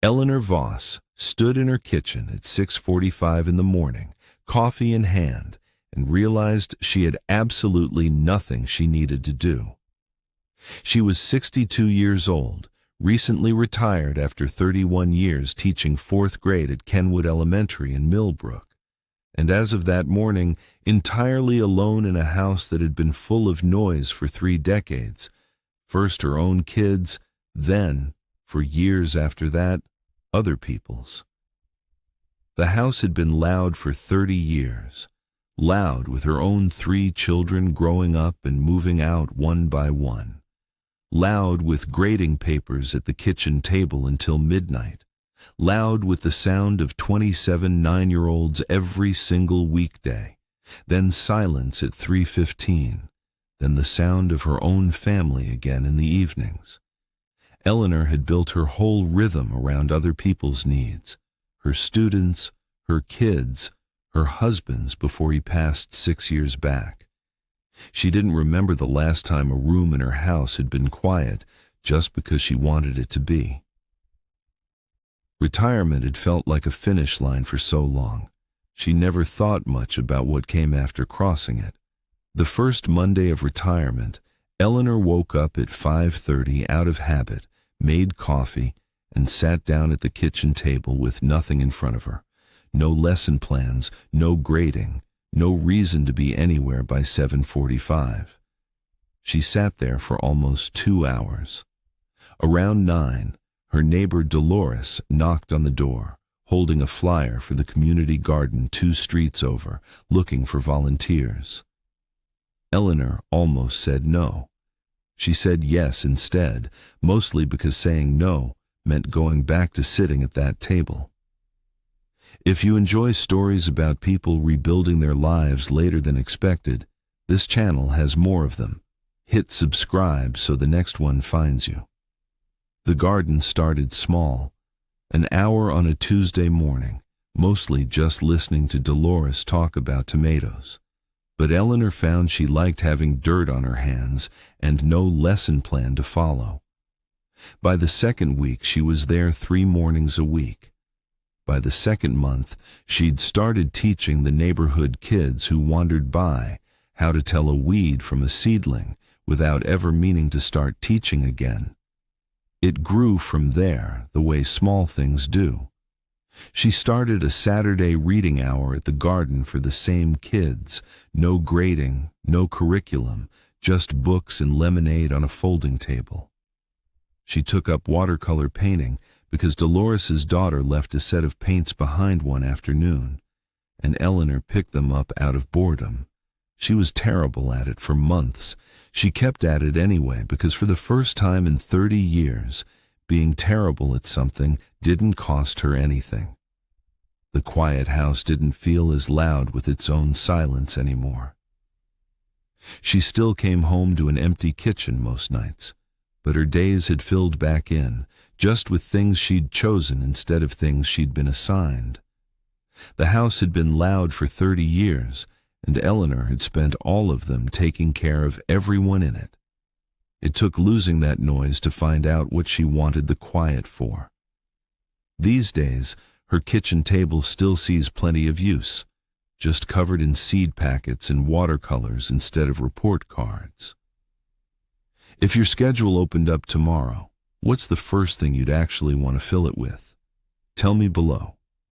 Eleanor Voss stood in her kitchen at 6:45 in the morning, coffee in hand, and realized she had absolutely nothing she needed to do. She was 62 years old, recently retired after 31 years teaching 4th grade at Kenwood Elementary in Millbrook, and as of that morning, entirely alone in a house that had been full of noise for 3 decades, first her own kids, then, for years after that, other people's. The house had been loud for 30 years, loud with her own 3 children growing up and moving out one by one, loud with grading papers at the kitchen table until midnight, loud with the sound of 27 9-year-olds every single weekday, then silence at 3:15, then the sound of her own family again in the evenings. Eleanor had built her whole rhythm around other people's needs, her students, her kids, her husband's before he passed 6 years back. She didn't remember the last time a room in her house had been quiet just because she wanted it to be. Retirement had felt like a finish line for so long. She never thought much about what came after crossing it. The first Monday of retirement, Eleanor woke up at 5:30 out of habit, made coffee, and sat down at the kitchen table with nothing in front of her. No lesson plans, no grading, no reason to be anywhere by 7:45. She sat there for almost 2 hours. Around 9, her neighbor Dolores knocked on the door, holding a flyer for the community garden 2 streets over, looking for volunteers. Eleanor almost said no. She said yes instead, mostly because saying no meant going back to sitting at that table. If you enjoy stories about people rebuilding their lives later than expected, this channel has more of them. Hit subscribe so the next one finds you. The garden started small, an hour on a Tuesday morning, mostly just listening to Dolores talk about tomatoes. But Eleanor found she liked having dirt on her hands and no lesson plan to follow. By the second week, she was there 3 mornings a week. By the second month, she'd started teaching the neighborhood kids who wandered by how to tell a weed from a seedling without ever meaning to start teaching again. It grew from there, the way small things do. She started a Saturday reading hour at the garden for the same kids. No grading, no curriculum, just books and lemonade on a folding table. She took up watercolor painting because Dolores's daughter left a set of paints behind one afternoon, and Eleanor picked them up out of boredom. She was terrible at it for months. She kept at it anyway because for the first time in 30 years, being terrible at something didn't cost her anything. The quiet house didn't feel as loud with its own silence anymore. She still came home to an empty kitchen most nights, but her days had filled back in, just with things she'd chosen instead of things she'd been assigned. The house had been loud for 30 years, and Eleanor had spent all of them taking care of everyone in it. It took losing that noise to find out what she wanted the quiet for. These days, her kitchen table still sees plenty of use, just covered in seed packets and watercolors instead of report cards. If your schedule opened up tomorrow, what's the first thing you'd actually want to fill it with? Tell me below.